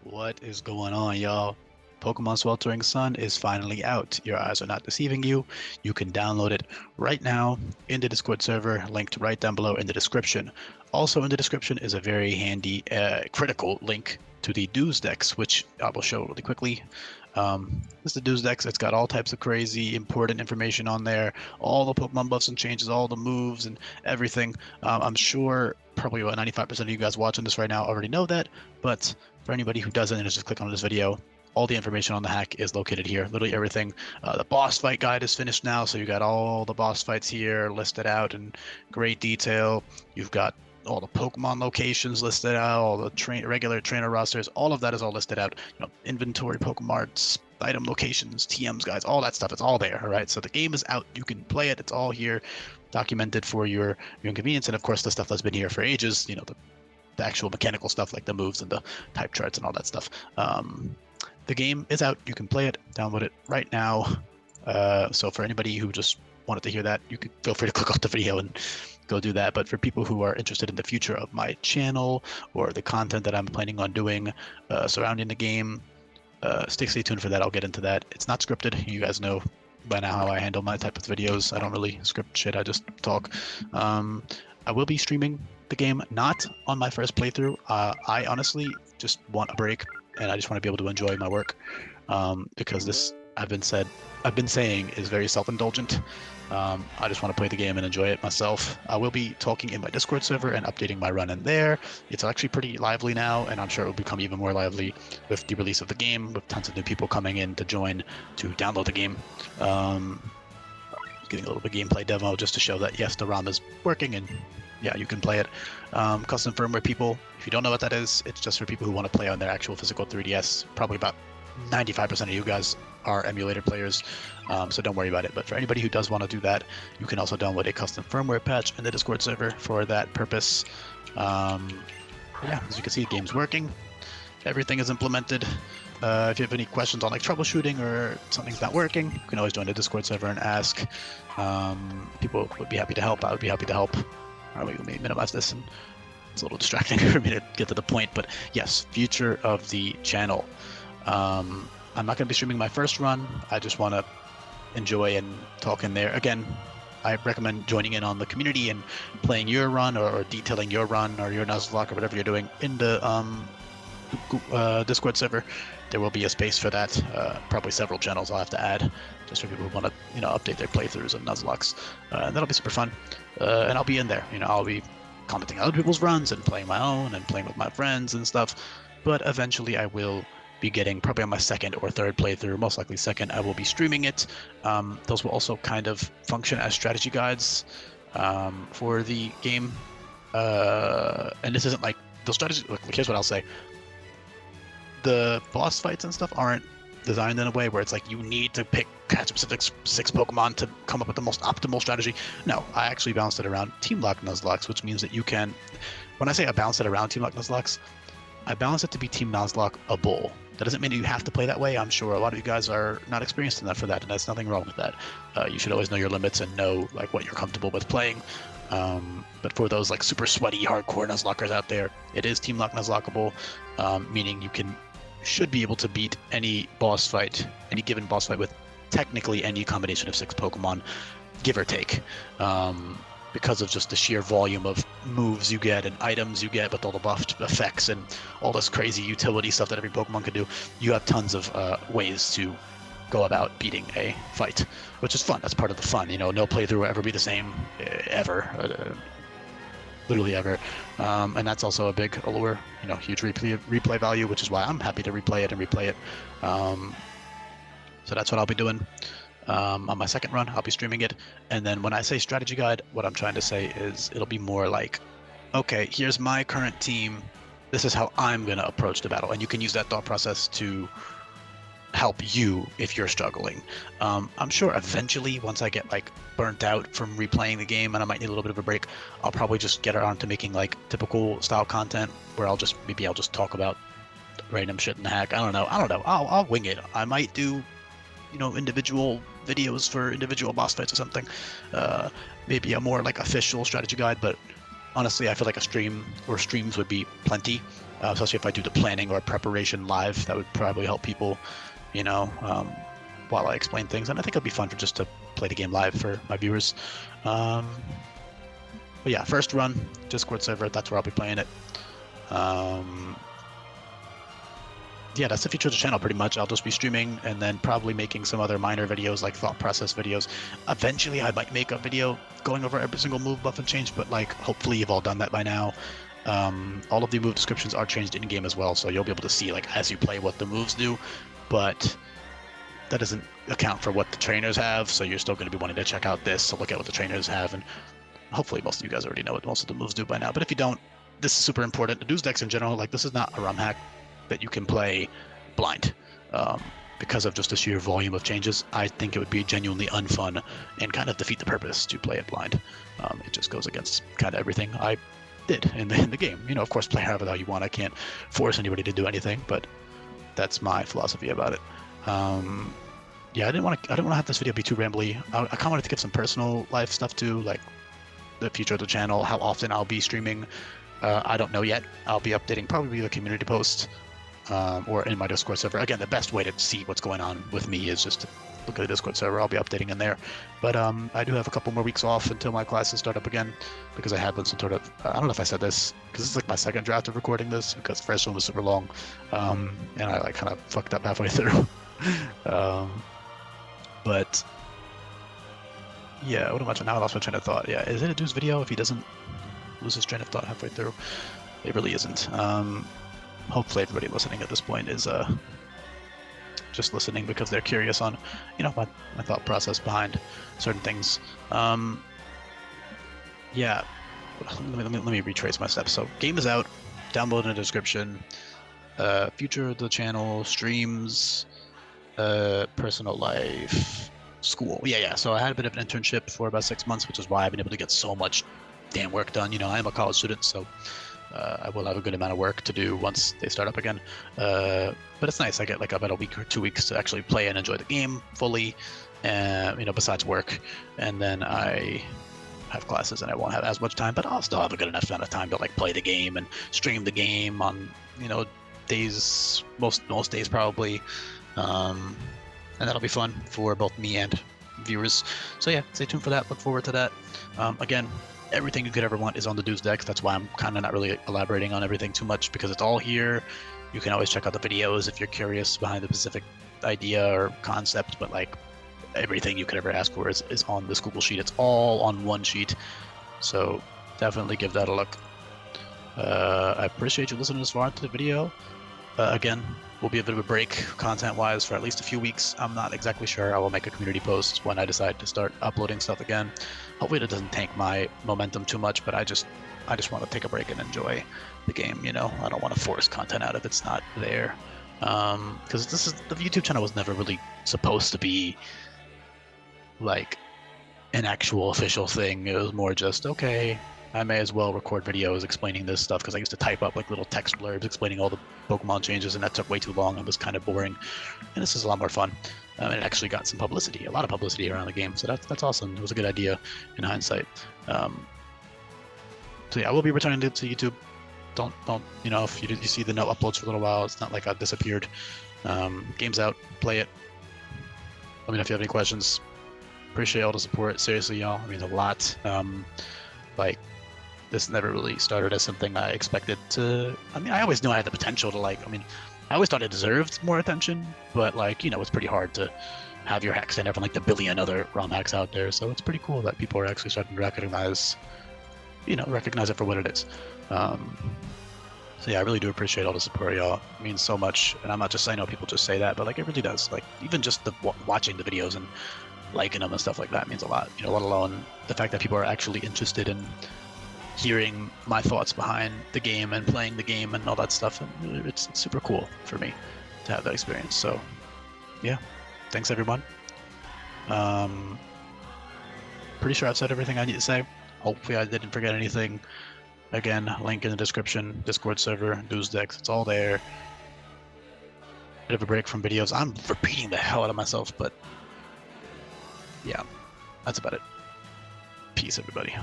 What is going on, y'all? Pokemon Sweltering Sun is finally out. Your eyes are not deceiving you. You can download it right now in the Discord server, linked right down below in the description. Also in the description is a very handy, critical link to the Dues Dex, which I will show really quickly. This is the Dues Dex. It's got all types of crazy, important information on there, all the Pokemon buffs and changes, all the moves and everything. I'm sure probably about 95% of you guys watching this right now already know that, but for anybody who doesn't and is just clicking on this video, all the information on the hack is located here. Literally everything. The boss fight guide is finished now, so you got all the boss fights here listed out in great detail. You've got all the Pokemon locations listed out, all the regular trainer rosters, all of that is all listed out. Inventory, Pokemarts, item locations, TMs guides, all that stuff. It's all there. All right. So the game is out. You can play it. It's all here, documented for your convenience. And of course, the stuff that's been here for ages. The actual mechanical stuff like the moves and the type charts and all that stuff. The game is out. You can play it, download it right now. So for anybody who just wanted to hear that, you can feel free to click off the video and go do that. But for people who are interested in the future of my channel or the content that I'm planning on doing surrounding the game, stay tuned for that. I'll get into that. It's not scripted. You guys know by now how I handle my type of videos. I don't really script shit. I just talk. I will be streaming the game, not on my first playthrough. I honestly just want a break, and I just want to be able to enjoy my work, because this I've been saying is very self-indulgent. I just want to play the game and enjoy it myself. I will be talking in my Discord server and updating my run in there. It's actually pretty lively now, and I'm sure it will become even more lively with the release of the game, with tons of new people coming in to join to download the game. Getting a little bit of gameplay demo just to show that yes, the ROM is working and yeah, you can play it. Custom firmware people, if you don't know what that is, it's just for people who want to play on their actual physical 3DS. Probably about 95% of you guys are emulator players, so don't worry about it. But for anybody who does want to do that, you can also download a custom firmware patch in the Discord server for that purpose. Yeah, as you can see, the game's working. Everything is implemented. If you have any questions on like troubleshooting or something's not working, you can always join the Discord server and ask. People would be happy to help. I would be happy to help. All right, let me minimize this. And it's a little distracting for me to get to the point, but yes, future of the channel. I'm not going to be streaming my first run. I just want to enjoy and talk in there. Again, I recommend joining in on the community and playing your run or detailing your run or your Nuzlocke or whatever you're doing in the Discord server. There will be a space for that. Probably several channels I'll have to add just for people who want to, update their playthroughs of Nuzlocks. That'll be super fun. And I'll be in there. I'll be commenting on other people's runs and playing my own and playing with my friends and stuff. But eventually I will be getting, probably on my second or third playthrough, most likely second, I will be streaming it. Those will also kind of function as strategy guides for the game. And this isn't like those strategies. Look, here's what I'll say. The boss fights and stuff aren't designed in a way where it's like you need to catch specific 6 Pokemon to come up with the most optimal strategy. No, I actually balanced it around Team Lock Nuzlocke, which means that you can, when I say I balance it around Team Lock Nuzlocke, I balance it to be Team Nuzlocke-able. That doesn't mean that you have to play that way. I'm sure a lot of you guys are not experienced enough for that, and there's nothing wrong with that. You should always know your limits and know like what you're comfortable with playing. But for those like super sweaty, hardcore Nuzlockers out there, it is Team Lock Nuzlockeable, meaning you should be able to beat any given boss fight with technically any combination of 6 Pokemon, give or take, because of just the sheer volume of moves you get and items you get with all the buffed effects and all this crazy utility stuff that every Pokemon can do. You have tons of ways to go about beating a fight, which is fun. That's part of the fun. No playthrough will ever be the same, ever. Literally ever, and that's also a big allure, huge replay value, which is why I'm happy to replay it. So that's what I'll be doing on my second run. I'll be streaming it, and then when I say strategy guide, what I'm trying to say is it'll be more like, okay, here's my current team, this is how I'm gonna approach the battle, and you can use that thought process to help you if you're struggling. I'm sure eventually, once I get like burnt out from replaying the game and I might need a little bit of a break, I'll probably just get around to making like typical style content where I'll just talk about random shit in the hack. I don't know. I'll wing it. I might do, individual videos for individual boss fights or something. Maybe a more like official strategy guide, but honestly, I feel like a stream or streams would be plenty. especially if I do the planning or preparation live. That would probably help people, you know, while I explain things. And I think it'll be fun for just to play the game live for my viewers. But yeah, first run, Discord server, that's where I'll be playing it. Yeah, that's the future of the channel pretty much. I'll just be streaming and then probably making some other minor videos like thought process videos. Eventually I might make a video going over every single move, buff, and change, but like hopefully you've all done that by now. All of the move descriptions are changed in game as well, so you'll be able to see like as you play what the moves do, but that doesn't account for what the trainers have, so you're still going to be wanting to check out this to look at what the trainers have, and hopefully most of you guys already know what most of the moves do by now. But if you don't, this is super important. The dudes decks in general, like this is not a ROM hack that you can play blind. Because of just the sheer volume of changes, I think it would be genuinely unfun and kind of defeat the purpose to play it blind. It just goes against kind of everything I did in the game. You know, of course, play however the hell you want. I can't force anybody to do anything, but that's my philosophy about it. Yeah, I didn't want to have this video be too rambly. I kind of wanted to give some personal life stuff too, like the future of the channel, how often I'll be streaming. I don't know yet. I'll be updating probably a community post or in my Discord server. Again, the best way to see what's going on with me is just to look at the Discord server. I'll be updating in there. But I do have a couple more weeks off until my classes start up again, because I had been sort of, I don't know if I said this, because this is like my second draft of recording this, because the first one was super long, and I like kind of fucked up halfway through. But yeah, what am I trying? Now I lost my train of thought. Yeah, is it a dude's video if he doesn't lose his train of thought halfway through? It really isn't. Hopefully everybody listening at this point is just listening because they're curious on, you know, my thought process behind certain things. Yeah, let me retrace my steps. So game is out, download in the description. Future of the channel, streams, personal life, school. Yeah. So I had a bit of an internship for about 6 months, which is why I've been able to get so much damn work done. You know, I am a college student, so I will have a good amount of work to do once they start up again. But it's nice. I get like about a week or 2 weeks to actually play and enjoy the game fully, you know, besides work. And then I have classes and I won't have as much time, but I'll still have a good enough amount of time to like play the game and stream the game on, you know, days, most days probably. And that'll be fun for both me and viewers. So yeah, stay tuned for that. Look forward to that. Again, everything you could ever want is on the dude's decks. That's why I'm kind of not really elaborating on everything too much, because it's all here. You can always check out the videos if you're curious behind the specific idea or concept, but like everything you could ever ask for is on this Google Sheet. It's all on one sheet. So definitely give that a look. I appreciate you listening this far into the video. Again, will be a bit of a break content-wise for at least a few weeks. I'm not exactly sure. I will make a community post when I decide to start uploading stuff again. Hopefully it doesn't tank my momentum too much, but I just want to take a break and enjoy the game, you know? I don't want to force content out if it's not there. Because the YouTube channel was never really supposed to be like an actual official thing. It was more just, okay, I may as well record videos explaining this stuff, because I used to type up like little text blurbs explaining all the Pokemon changes, and that took way too long and was kind of boring. And this is a lot more fun. And it actually got some publicity, a lot of publicity around the game, so that's awesome. It was a good idea in hindsight. So yeah, I will be returning to YouTube. Don't you know, if you see the no uploads for a little while, it's not like I disappeared. Game's out, play it. Let me know if you have any questions. Appreciate all the support. Seriously, y'all, it means a lot. Like, this never really started as something I expected to. I mean, I always knew I had the potential to, like, I mean, I always thought it deserved more attention, but like, you know, it's pretty hard to have your hack stand out from like the billion other ROM hacks out there. So it's pretty cool that people are actually starting to recognize it for what it is. So yeah, I really do appreciate all the support, y'all. It means so much. And I'm not just saying, I know people just say that, but like it really does. Like even just the watching the videos and liking them and stuff like that means a lot. You know, let alone the fact that people are actually interested in hearing my thoughts behind the game and playing the game and all that stuff. And it's super cool for me to have that experience. So yeah, thanks everyone. Pretty sure I've said everything I need to say. Hopefully I didn't forget anything. Again, link in the description, Discord server, news decks, it's all there. Bit of a break from videos. I'm repeating the hell out of myself, but yeah, that's about it. Peace, everybody.